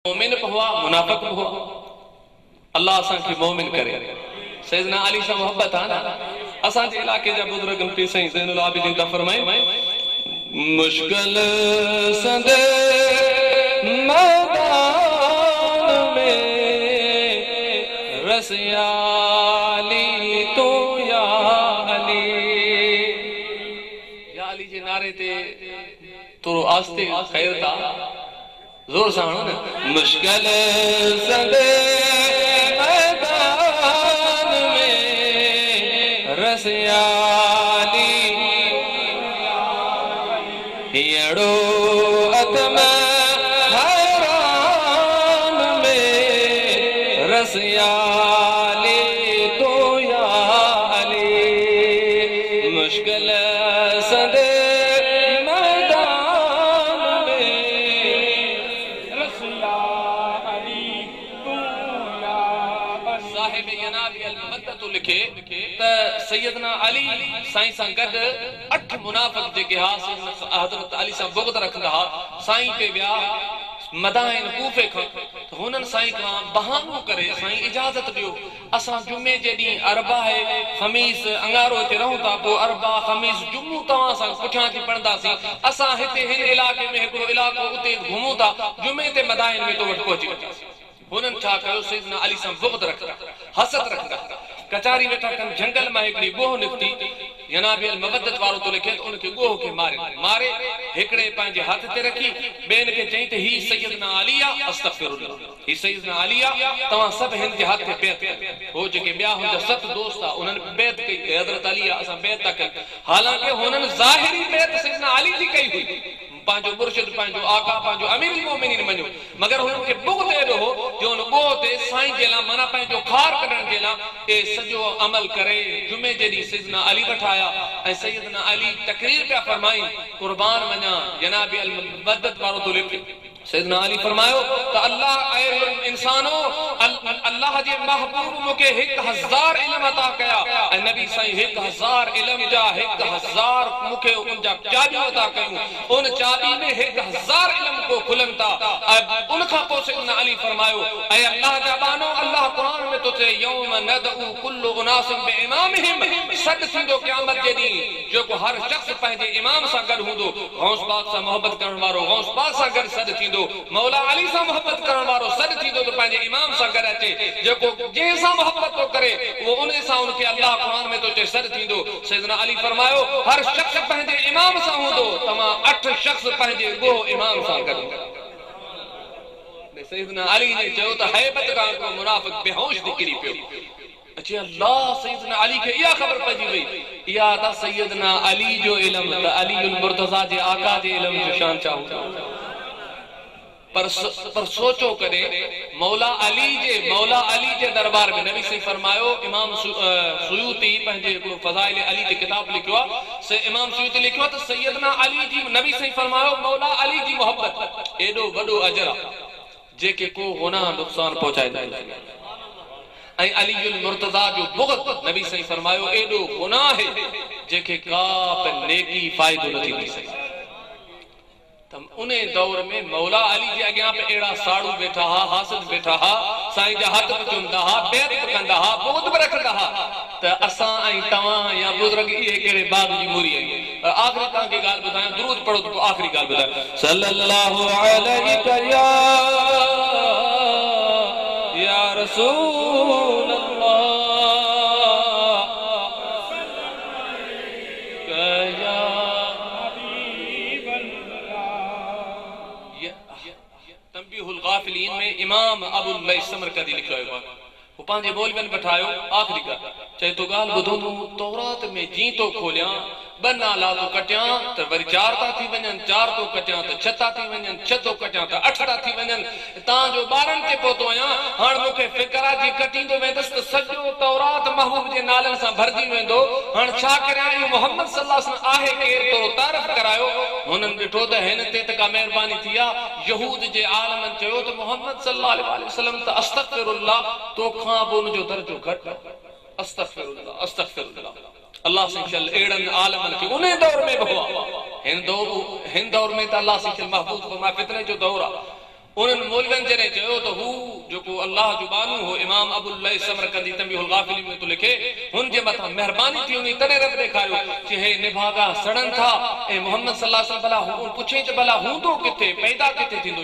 मोमिन हुआ मुनाफिक हुआ। अल्लाह असां खे मोमिन करे। सैयदना अली सां मोहब्बत आहे न। असां जे इलाके जा बुजुर्गन पे साईं ज़ैनुल आबिदीन ता फरमाए मुश्किल संदे मैदान में रसियाली तो या अली जे नारे ते तो आस्ते खैर था जोर से ना मुश्किल संदे मैदान में रसियाली हियड़ो अतम हैरान में रसियाली तो या अली मुश्किल संदे लिखे सैयदना अली साईं सां गॾु 8 मुनाफ़िक़ जेके हा हज़रत अली सां बुग़्द रखंदा हा साईं पे विया मदाइन कूफे खां त हुननि साईं खां बहानो करे साईं इजाज़त ॾियो असां जुमे जे ॾींहुं अरबा है ख़मीस अंगारो हिते रहूं था पोइ अरबा ख़मीस जुमो तव्हां सां पुठियां थी पढ़ंदासीं असां हिते हिन इलाके में हिकिड़ो इलाक़ो उते घुमूं था जुमे ते मदाइन में तो वटि पहुची वञासीं। हुननि छा कयो सैयदना अली सां बुग़्द रखंदा हसद रखंदा कचारी वेठा कन जंगल में हिकड़ी गोह निकती जनाबी अल मवद्दत वारो तो लिखे उनके गोह के मारे हिकड़े पंहिंजे हथ ते रखी बेन के चई ते ही सैयदना अलिया अस्तगफिरुल्लाह ही सैयदना अलिया तवा सब हिन जे हथ पे बैत हो जेके बिया हुन 7 दोस्त उन्हनि बैत कई हजरत अलिया असा बैत तक हालांकि हुननि ज़ाहिरी बैत सैयदना अली जी कई हुई पांजो मुर्शिद पांजो आका पांजो अमीरुल मोमिनीन मञो मगर हुननि खे बुग़्द एॾो हो जो हुन गोह ते साईं जे लाइ माना पंहिंजो खार कढण जे लाइ ए सॼो अमल करे जुमे जे ॾींहुं सैयदना अली वठाया ऐं सैयदना अली तकरीर पिया फरमाई कुर्बान वञा जनाबी अल मदद वारो तो लिखे सैयदना अली फरमायो त अल्लाह ऐ इंसानो अल्लाह जे महबूब मूंखे 1000 इल्म अता कया ऐं नबी साईं 1000 इल्म जा 1000 मूंखे उन जा चाबी अता कयूं उन चाबी में 1000 इल्म को खुलन था उन खां पोइ सैयदना अली फरमायो ऐ अल्लाह जा बानो अल्लाह कुरान में तो चए यौम नदउ कुल्लु उनासिम बिइमामिहिम सद थींदो क़यामत जे ॾींहुं जेको हर शख्स पंहिंजे इमाम सां गॾु हूंदो गौस पाक सां मोहब्बत करण वारो गौस पाक सां गॾु सद थींदो मौला अली सां मोहब्बत करण वारो सद थींदो तो पंहिंजे इमाम सां गॾु अचे जेको जंहिं सां मोहब्बत तो करे वो उन सां उनखे अल्लाह कुरान में तो चए सद थींदो सैयदना अली फरमायो हर शख्स पंहिंजे इमाम सां हूंदो तमां 8 शख्स पंहिंजे गोह इमाम सां गॾु सैयदना अली ने चयो त हैबत खां को मुनाफिक बेहोश निकरी पियो अच्छे अल्लाह सैयदना अली के या खबर पजी वई या त सैयदना अली जो इल्म त अलीउल मुर्तज़ा जे आका जे इल्म जो शान चाहू पर सोचो करे मौला अली जे दरबार में नबी से फरमायो इमाम सुयूती पंहिंजे फज़ाइल अली जे किताब लिखियो से इमाम सुयूती लिखियो त सैयदना अली जी नबी से फरमायो मौला अली जी मोहब्बत एडो वडो अजर जेके को गुनाह नुकसान पहुंचाए ऐं अलीउल मुर्तज़ा जो बुग़्द नबी सही फरमायो एडो गुनाह है जेके का पे नेकी फायदो न थी सके तम उन्हें दौर में मौला अली जे अग्यां पे एड़ा साड़ू बैठा हा हासिद बैठा हा साईं जा हथ चुमदा हा बैत कंदा हा बुग़्द भी रखंदा हा त असां ऐं तवां या बुजुर्ग ये केड़े बाग जी मूरी आई आखिरी तां के गाल बताया दुरूद पढ़ो तो आखिरी गाल बताया सल्लल्लाहु अलैहि या रसूल अल्लाह या हबीब अल्लाह तंबीहुल गाफिलीन में इमाम अबुल लैस समरकंदी लिखियो है वो पांजे बोल में बैठायो आखिरी का चाहे तो गाल बुधो तौरात में जी तो खोलिया बना ला तो कटिया तो वरी 4 ता थी वञन 4 तो कटिया तो 6 ता थी वञन 6 तो कटिया तो 8 ता थी वञन ता जो बारन ते पहुतो आया हां मुखे फिकरा जी कटिंदो वेंदस तो सजो तौरात महबूब जे नालन सा भरजी वेंदो हां छा करायो मोहम्मद सल्लल्लाहु अलैहि वसल्लम आहे केर तो तारीफ करायो हुनन ॾिठो त हिन ते त का मेहरबानी थिया यहूद जे आलमन चयो तो मोहम्मद सल्लल्लाहु अलैहि वसल्लम त अस्तगफिरुल्लाह तो खां बोन जो दर्जो घट अस्तगफिरुल्लाह अस्तगफिरुल्लाह अल्लाह से चल एड़न आलमन के उन्हें दौर में हुआ हिंद दौर में तो अल्लाह से चल महबूब फरमा फितने जो दौर उन्हनि मौलवियुनि जॾहिं चयो त हू जेको अल्लाह जो बानू हो इमाम अबुल लैस समरकंदी तंबीहुल गाफिलीन में तो लिखे हुन जे मथां मेहरबानी थी वञी तॾहिं रब ॾेखारियो कि हे निभागा सड़न था ऐं मोहम्मद सल्लल्लाहु अलैहि वसल्लम भला हू पुछे त भला हूंदो किथे पैदा किथे थींदो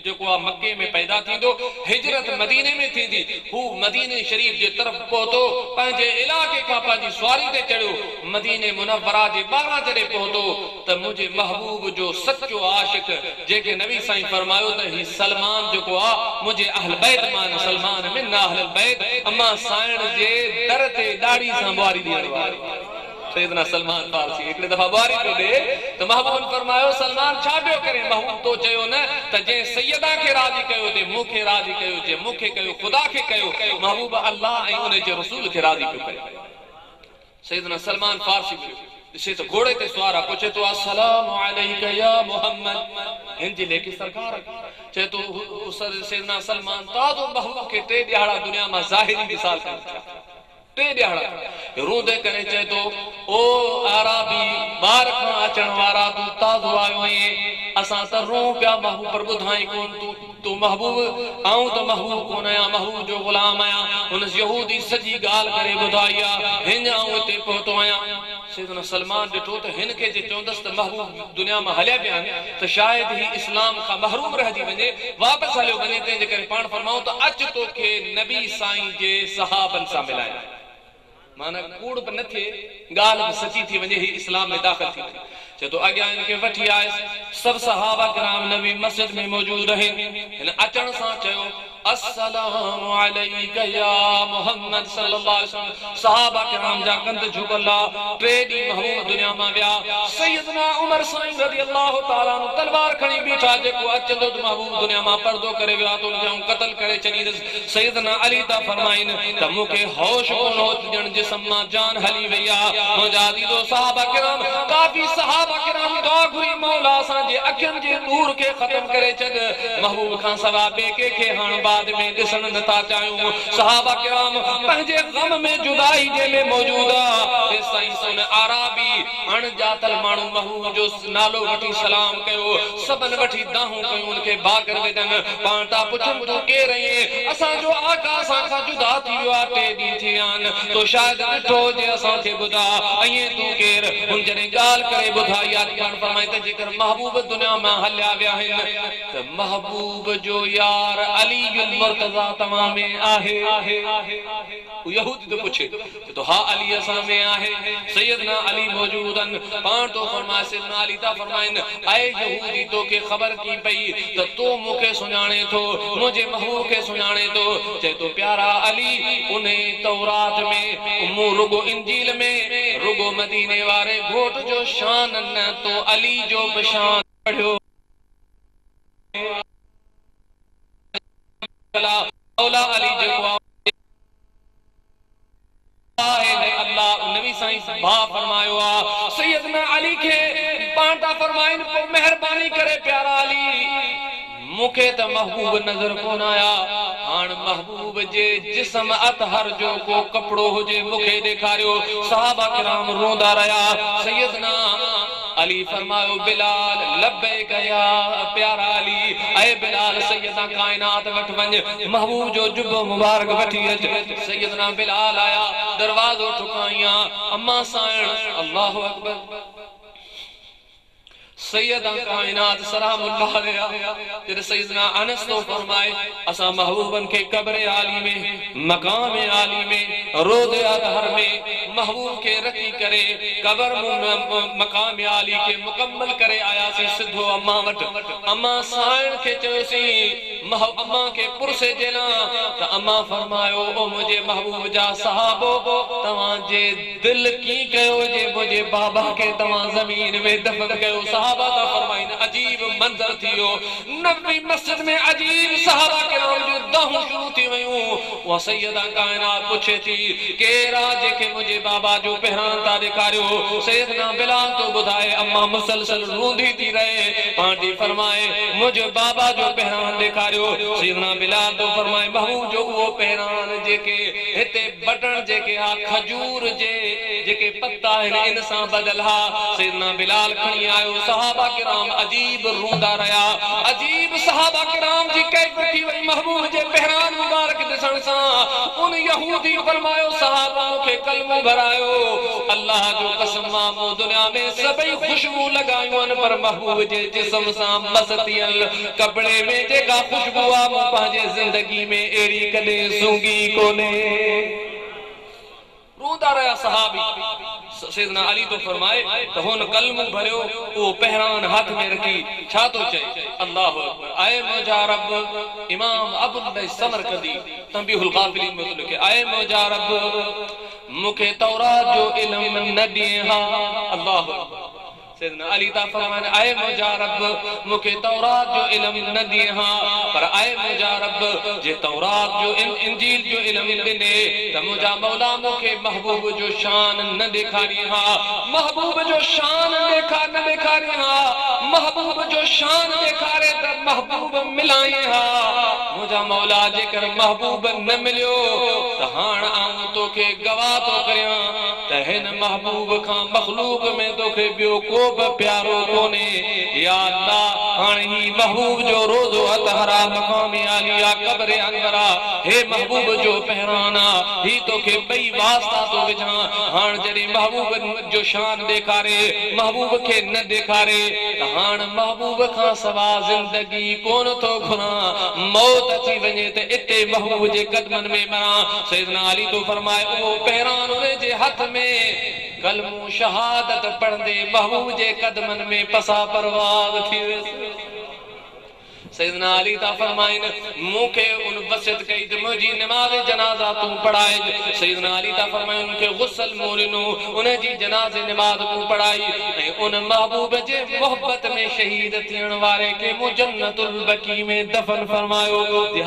जेको आहे मके में पैदा थींदो हिजरत मदीने में थींदी हू मदीने शरीफ जे तरफ़ पहुतो पंहिंजे इलाके खां पंहिंजी सवारी ते चढ़ियो मदीने मुनव्वरा जे ॿाहिरां जॾहिं पहुतो त मुंहिंजे महबूब जो सचो आशिक जेके नबी साईं फरमायो त ही सलमान जेको आहे मुंहिंजे अहल बैत मान सलमान मिन अहल बैत अम्मा साइण जे दर ते दाढ़ी सां बुआरी ॾियण वारो सैयदना सलमान फारसी हिकिड़े दफ़ा बुआरी पियो ॾे त महबूब फरमायो सलमान छा पियो करे महबूब तो चयो न त जंहिं सैयदा खे राज़ी कयो ते मूंखे राज़ी कयो जे मूंखे कयो ख़ुदा खे कयो महबूब अल्लाह ऐं उन जे रसूल खे राज़ी पियो करे सैयदना सलमान फारसी ॾिसे त घोड़े ते सुवार आहे पुछे थो अस्सलामु अलैका या मोहम्मद हिन जे लेखे सरकार चए थो सैयदना सलमान ताज़ो महबूब खे 3 ॾियारा दुनिया मां ज़ाहिरी मिसाल कनि 3 ॾियारा रोंदे करे चए थो ओ आराबी ॿाहिरि खां अचण वारा तूं ताज़ो आयो आहीं असां त रो पिया महबूब पर ॿुधाई कोन तूं महबूब आऊं त महबूब कोन आहियां महबूब जो ग़ुलाम आहियां हुन यहूदी सॼी ॻाल्हि करे ॿुधाई आहे हिन आऊं हिते पहुतो आहियां सैयदना सलमान ॾिठो त हिन खे जे चवंदसि त महबूब दुनिया मां हलिया पिया आहिनि त शायदि ही इस्लाम खां महरूम रहिजी वञे वापसि हलियो वञे तंहिंजे करे पाण फरमाऊं त अच तोखे नबी साईं जे सहाबनि सां मिलायां माना कूड़ बि न थिए ॻाल्हि बि सची थी वञे ही इस्लाम में दाख़िल थी वञे चए थो अॻियां हिनखे वठी आयुसि सभु सहाबा किराम नबी मस्जिद में मौजूद रहे हिन अचण सां चयो अस्सलामु अलैका या मोहम्मद सल्लल्लाहु अलैहि वसल्लम सहाबा किराम जा कंध झुकला 3 ॾींहं महबूब दुनिया मां विया सैयदना उमर साईं रज़ियल्लाहु ताला अन्हु तलवार खणी बीठा जेको अचंदो त महबूब दुनिया मां पर्दो करे विया तो उनखे क़त्ल करे छॾींदुसि सैयदना अली था फरमाइन त मूंखे होश कोन हो ॼण जिस्म मां जान हली वई आहे मुंहिंजा अज़ीज़ो सहाबा किराम काफ़ी सहाबा किराम दुआ घुरी मौला असांजे अखियुनि जे नूर खे ख़त्म करे छॾ महबूब खां सवा ॿिए कंहिंखे हाणे बाद में ॾिसण नथा चाहियूं सहाबा किराम पंहिंजे गम में जुदाई जे में मौजूद आहे साईं सुन आराबी अणजातल माण्हू महबूब जो नालो वठी सलाम कयो सभन वठी दाहूं कयूं उनखे भाकर विधनि पाण था पुछनि तूं केरु आहीं असांजो आका असां खां जुदा थी वियो आहे 3 ॾींहं थी विया आहिनि तो शायदि ॾिठो जे असांखे ॿुधा ऐं तूं केरु हुन जॾहिं ॻाल्हि करे ॿुधाई आहे पाण फरमाए त जेकर महबूब दुनिया मां हलिया विया आहिनि त महबूब जो यार अली मुर्तज़ा तमाम में आहे यहूदी तो पूछे तो हा अली असा में आहे सैयदना अली मौजूदन पाण तो फरमाए सैयदना अली ता फरमाइन ऐ यहूदी तो के खबर की पई त तो मुखे सुञाणे थो मुझे महबूब के सुञाणे थो चे तो प्यारा अली उने तौरात में मु रुगो इंजील में रुगो मदीने वारे घोट जो शान न तो अली जो बशान पढ़ियो मौला अली जेको अल्लाह नबी साईं भा फरमायो आ सैयदना अली के पांटा फरमाइन मेहरबानी करे प्यारा अली मुखे त महबूब नजर कोन आया हाण महबूब जे जिस्म अतहर जो को कपड़ो हुजे मुखे ॾेखारियो सहाबा किराम रोंदा रहा सैयदना अली फरमायो बिलाल लब्बैक या प्यारा अली ऐ बिलाल सैयदा कायनात वठ वञ महबूब जो जुब्बो मुबारक वठी अच सैयदना बिलाल आया दरवाजो ठुकाइया अम्मा साइण अल्लाहु अकबर सैयदा कायनात सलामुल्लाह अलैहा तेरे सैयदना अनस तो फरमाए असा महबूबन के कब्र आली में मकाम आली में रोज़े अज़हर में महबूब के रखी करे कब्र मकाम आली के मुकम्मल करे आया सी सिद्धो अम्मा वट अम्मा साइण के चयोसी अम्मा के पुरसे जेला त अम्मा फरमायो ओ मुझे महबूब जा सहाबो तवा जे दिल की कयो जे मुझे बाबा के तवा जमीन में दफन कयो सहाबा का फरमाइन अजीब मंजर थियो नबी मस्जिद में अजीब सहाबा किराम जो दाहूं शुरू थी वयूं। वो सैयदा कायनात पुछे थी केरा जेके मुझे बाबा जो पहरान था दिखारियो। सैयदना बिलाल तो बुधाए अम्मा मुसलसल रूंदी थी रहे। पांडी फरमाए मुझे बाबा जो पहरान दिखारियो। सैयदना बिलाल तो फरमाए महबूब जो वो पहरान जेके हिते बटन जेके आ खजूर जेके पत्ता इन सां बदल हा। सैयदना बिलाल खणी आयो। सहाबा किराम अजीब रूंदा रहा। अजीब सहाबा किराम जी कैफियत थी वई महबूब जे पहरान मुबारक दिसण सां। उन यहूदी फरमायो सहाबा के कलमो भरायो। अल्लाह जो कसम मां दुनिया में सभई खुशबू लगायूं पर महबूब जे जिस्म सां मस्तियल कपड़े में जेका खुशबू आ मूं पंहिंजे जिंदगी में एड़ी कदे सूंगी कोने। रूंदा रहा सहाबी। सैयदना अली तो फरमाए तो हुन कलमो भरियो। वो पहरान हाथ में रखी छा तो चए अल्लाह अकबर। आए मुझा रब इमाम अबुल समरकंदी तंबीहुल गाफिलीन में लिखे आए मुझा रब मुखे तौरात जो इल्म न दिए हा। अल्लाह अकबर। सैयदना अली ता फरमान आए मुझा रब मुखे तौरात जो इल्म न दिए हा पर आए मुझा रब जे तौरात जो इंजील जो इल्म दिने त मुझा मौला मुखे महबूब जो शान न दिखारी हा। महबूब जो शान न दिखारी हा। महबूब जो शान दिखारे त महबूब मिलाए हा। मुझा मौला जेकर महबूब न मिलियो त हाण आऊं तोखे गवाह तो करियां त हिन महबूब खां मखलूक में तोखे बियो को प्यारो कोने। या अल्लाह हाणे ही महबूब जो रोज़ो अतहरा मकाम आलिया कब्र अनवरा हे महबूब जो पहराना ही तोखे बई वास्ता तो विझां। हाण जॾहिं महबूब जो शान ॾेखारे महबूब खे न ॾेखारे त हाण महबूब खां सवा ज़िंदगी कोन थो घुरां। मौत अची वञे त इते महबूब जे कदमनि में मरां। सैयदना अली तो फरमाए उहो पहरान उन जे हथ में कलमो शहादत पढ़ंदे महबूब जे कदमन में पसा परवाज़ थी वियसि। सैयदना अली ता फरमाइन मुखे उन वसियत कई त मुझी नमाज जनाजा तू पढ़ाए। सैयदना अली ता फरमाइन उनके गुस्ल मोरिनो उन जी जनाजे नमाज तू पढ़ाई ऐं उन महबूब जे मोहब्बत में शहीद थियण वारे के मु जन्नतुल बकी में दफन फरमायो।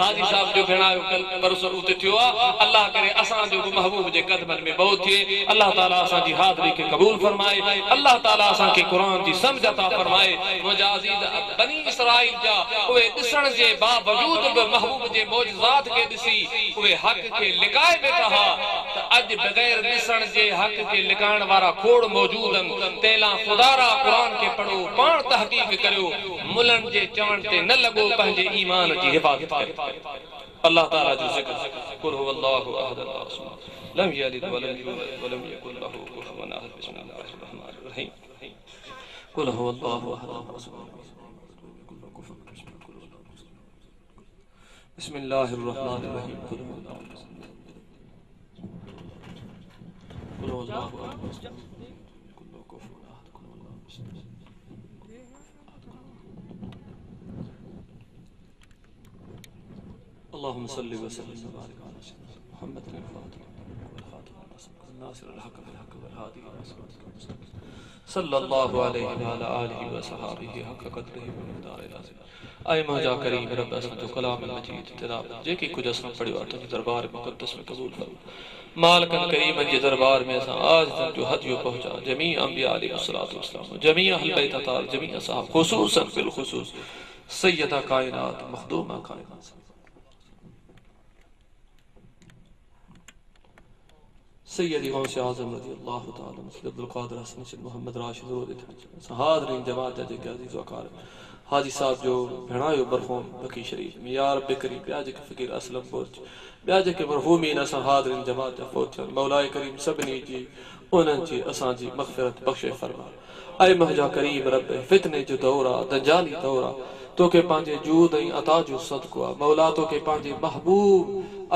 हाजी साहब जो घणायो कल परसों उते थियो आ। अल्लाह करे असां जो महबूब जे कदमन में बहुत थिए। अल्लाह ताला असां जी हाज़री के कबूल फरमाए। अल्लाह ताला असां के कुरान जी समझ अता फरमाए। मुझा अज़ीज़ बनी इसराइल जा उहे दिसण जे बावजूद भी महबूब जे मौजज़ात के दिसी उहे हक के लिकाए बैठा हा त अज बगैर दिसण जे हक के लिकाइण वारा खोड़ मौजूदन। तेला खुदारा कुरान के पढ़ो पाण तहकीक करियो मुलन जे चवण ते न लगो पंहिंजे ईमान जी हिफाज़त करियो। अल्लाह ताला जो ज़िक्र कुल हुवल्लाहु अहद अल्लाहु समद लम यलिद वलम यूलद वलम यकुल लहू कुफुवन अहद बिस्मिल्लाहिर रहमानिर रहीम कुल हुवल्लाहु अहद अल्लाहु समद बिस्मिल्लाहिर रहमानिर रहीम कुल हुवल्लाहु अहद कुल कुफुवन अहद कुल हुवल्लाहु बिस्मिल्लाह अल्लाहुम्मा सल्लि व सल्लिम व बारिक अला सय्यिदिना मुहम्मद वल खातिम नासिर अल हक बिल हक वल हादी इला सिरातिल मुस्तकीम सल्लल्लाहु अलैहि व अला आलिहि व सहाबिहि हक क़द्रिहि व मिक़दारिल अज़ीम। आए मौजा करीम रब असां जो कलाम मजीद तिलावत जेकी कुछ असां पढ़ियो आहे तुंहिंजे दरबार मुक़द्दस में कबूल फरमा। मालिकन करीमन जे दरबार में असां आज तक जो हदियो पहुंचा जमी अंबिया अलैहिस्सलातु वस्सलाम जमी अहल बैत तार जमी असहाब खुसूसन बिल खुसूस सैयदा कायनात मखदूमा कायनात सैयदी गौस आज़म रज़ियल्लाहु तआला मुफ्ती अब्दुल कादिर हसन मोहम्मद राशिद रोज़ हाज़रीन जमात जे के अज़ीज़ वकार हाजी साहब जो भेणायो मरहूम बकी शरीफ में या रब करीम ॿिया जेके फ़कीर असलम पोच ॿिया जेके मरहूमीन असां हाज़रीन जमात जा फ़ौत थियनि मौलाए करीम सभिनी जी उन्हनि जी असांजी मग़फ़िरत बख़्शे फरमा। ऐं मुंहिंजा करीम रब फितने जो दौर आहे दंजाली दौर आहे तोखे पंहिंजे जूद ऐं अता जो सदको आहे मौला तोखे पंहिंजे महबूब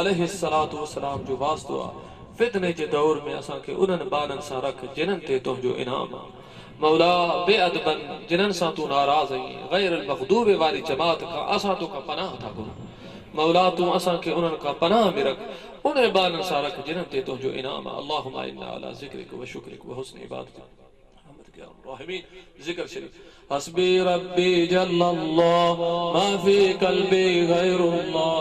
अलैहिस्सलातु वस्सलाम जो वास्तो आहे। फितने जे दौर में असांखे उन्हनि ॿारनि सां रख जिन्हनि ते तुंहिंजो इनाम आहे मौला बेअदबन जिन्हनि सां तू नाराज़ आहीं गैर मग़दूब वारी जमात खां असां तोखां पनाह था घुरूं मौला तू असांखे उन्हनि खां पनाह में रख उन ॿारनि सां रख जिन्हनि ते तुंहिंजो इनाम आहे। अल्लाहुम्मा इन्ना अला ज़िक्रिक व शुक्रिक व हुस्न इबादतिक ज़िक्र शरीफ हस्बी रब्बी जल्लल्लाह मा फी क़ल्बी गैरुल्लाह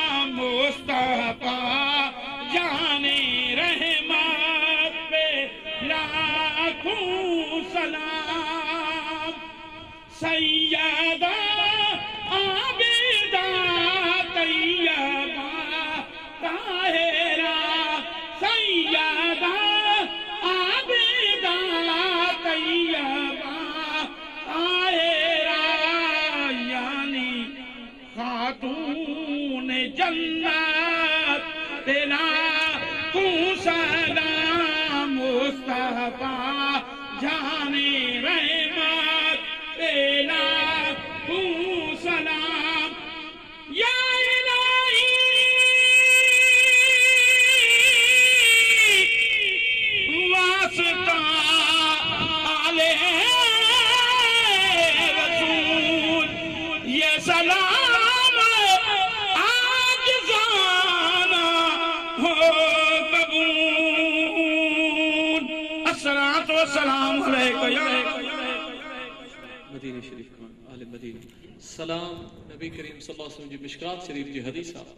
जन्नत तेरा तू सलाम मुस्तफा जाने रहमत तेरा तू सलाम या इलाही वास्ता आले रसूल ये सलाम आज जाना हो कबूल अस्सलातु वस्सलाम अलैका या मदीने शरीफ खान आले मदीने सलाम नबी करीम सल्लल्लाहु अलैहि वसल्लम जी मिशकात शरीफ जी हदीस आहे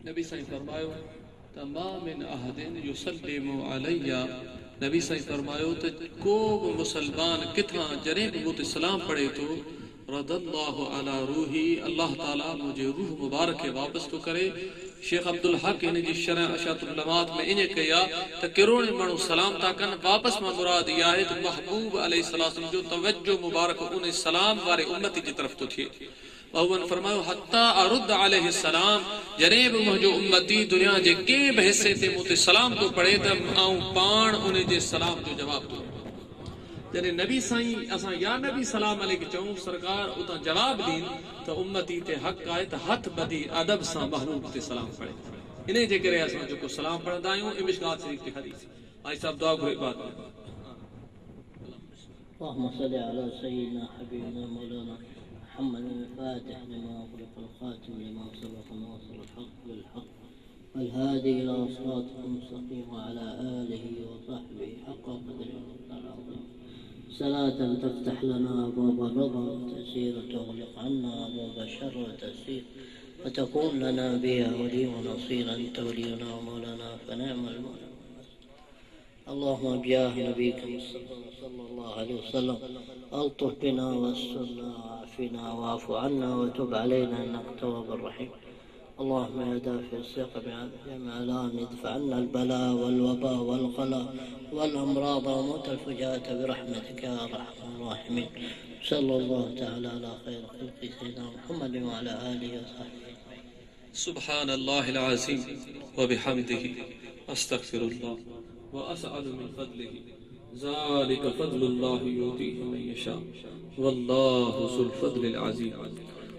नबी साईं फरमायो तमामिन अहदिन युसल्लिमु अलैया नबी साईं फरमायो त को बि मुसलमान किथां जॾहिं बि मूं ते सलाम पढ़े थो रदल्लाहु अला रूही अल्लाह ताला मुंहिंजे रूह मुबारक खे वापसि थो करे शेख अब्दुल हक इन जी शरह अशातुल उलमात में इन कई आहे त कहिड़ो माण्हू सलाम था कनि वापसि मां मुराद इहा आहे त महबूब अलैहिस्सलाम जो तवज्जो मुबारक उन सलाम वारे उम्मती जी तरफ़ थो थिए बहुवन फरमायो हत्ता अरुद अलैहिस्सलाम जॾहिं बि मुंहिंजो उम्मती दुनिया जे कंहिं बि हिसे ते मूं ते सलाम थो पढ़े त आऊं पाण उन जे सलाम जो जवाब थो जॾहिं नबी साईं असां या नबी सलाम अलैहि चऊं सरकार उतां जवाब ॾीन त उम्मती ते हक़ आहे त हथ ॿधी अदब सां महबूब ते सलाम पढ़े इन जे करे असां जेको सलाम पढ़ंदा आहियूं मिशकात शरीफ जी हदीस आई साहब दुआ घुरे बात اللهم صل على سيدنا حبيبنا مولانا محمد الفاتح لما أغلق الخاتم لما سبق ناصر الحق بالحق والهادي إلى صراطك المستقيم وعلى آله وصحبه حق قدره العظيم صلاة تفتح لنا أبواب الرضا وتسير تغلق عنا أبواب الشر وتسير وتكون لنا بها ولي ونصيرا أنت ولينا ومولانا فنعم المولى اللهم بجاه نبيك صلى الله عليه وسلم ألطف بنا واسترنا وعافنا واعف عنا وتب علينا إنك تواب الرحيم اللهم يا دافع الثقة بجميع الآن ادفع عنا البلاء والوباء والغلاء والأمراض وموت الفجاءة برحمتك يا أرحم الراحمين صلى الله تعالى على خير خلق سيدنا محمد وعلى آله وصحبه سبحان الله العظيم وبحمده أستغفر الله وأسأل من فضله ذلك فضل الله يؤتيه من يشاء والله ذو الفضل العظيم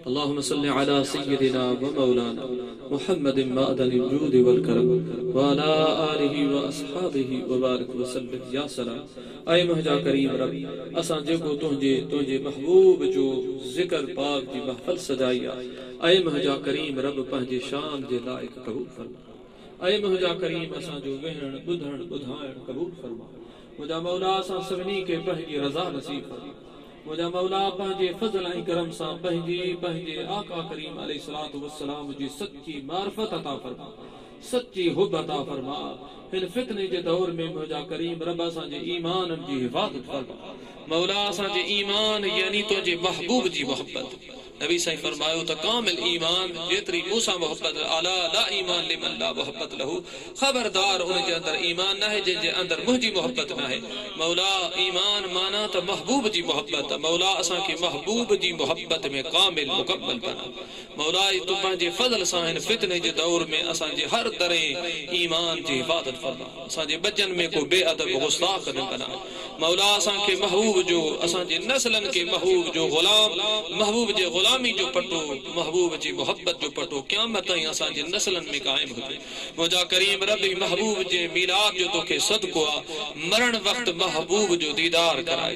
اللهم صل على سيدنا ومولانا محمد معدن الجود والكرم وعلى آله وأصحابه وبارك وسلم يا سلام اے مہجا کریم رب اساں جيڪو تنهنجي محبوب جو ذکر پاک جي محفل سجائي اے مہجا کریم رب پنهنجي شان جي لائق قبول فرما اے مہجا کریم اساں جو وهڻ ٻڌڻ ٻڌائڻ قبول فرما मुंहिंजा मौला असां सभिनी खे पंहिंजी रज़ा नसीब फरमा मुंहिंजा मौला पंहिंजे फज़ल ऐं करम सां पंहिंजे आका करीम अलैहिस्सलातु वस्सलाम जी सच्ची मारिफत अता फरमा सच्ची हुब अता फरमा हिन फितने जे दौर में मुंहिंजा करीम रब असांजे ईमान जी हिफ़ाज़त फरमा मौला असांजे ईमान यानी तुंहिंजे महबूब जी मोहब्बत नबी साईं फरमायो त कामिल ईमान जेतरी मूसा मोहब्बत आला ला ईमान लिमन ला मोहब्बत लहू खबरदार उन जे अंदर ईमान न है जे अंदर मुंहिंजी मोहब्बत न है मौला ईमान माना त महबूब जी मोहब्बत मौला असां के महबूब जी मोहब्बत में कामिल मुकम्मल बना मौला तू पंहिंजे फज़ल सां हिन फितने जे दौर में असां जे हर तरह ईमान जी हिफ़ाज़त फरमा असां जे बचन में को बेअदब गुस्ताख न बना मौला असां के महबूब जो असां जे नस्लन के महबूब जो गुलाम महबूब जे गुलामी जो पटो महबूब जी मोहब्बत जो पटो क़यामत ताईं असां जे नस्लन में कायम हुजे मुंहिंजा करीम रब महबूब जे मीलाद जो तोखे सदको आ मरण वक्त महबूब जो दीदार कराए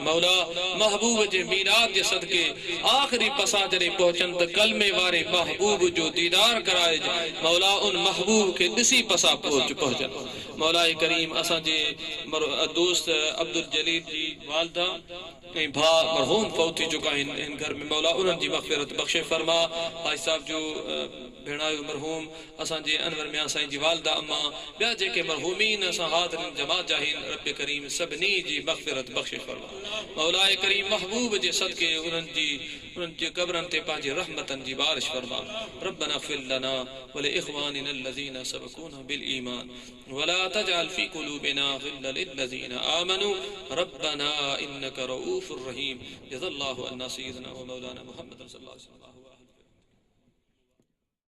मौला महबूब जे मीलाद जे सदके आखिरी पसा जॾहिं पहुचन त कलमे वारे महबूब जो दीदार कराए मौला उन महबूब के ॾिसी पसा पहुचन मौला करीम असां जे दोस्त अब्दुल जलील जी वालदा ऐं भाउ मरहूम फौत थी चुका आहिनि इन घर में मौला उन्हनि जी मग़फ़िरत बख़्शे फरमा हाजी साहब जो भेणायो मरहूम असांजे अनवर मियां साईं जी वालदा अम्मा ॿिया जेके मरहूमीन असां हाज़िरिन जमात जा आहिनि रब करीम सभिनी जी मग़फ़िरत बख़्शे फरमा मौला करीम महबूब जे सदके उन्हनि जे क़ब्रनि ते पंहिंजी रहमतनि जी बारिश फरमा रब्बना इग़फिर लना व लिइख़वानिना allazina सबक़ूना बिल ईमान वला तजअल फी क़ुलूबिना ग़िल्लन लिल्लज़ीना आमनू रब्बना इन्नका रऊफ़ुर रहीम जज़ाल्लाहु अन्ना सय्यिदना व मौलाना मुहम्मद सल्लल्लाहु अलैहि वसल्लम।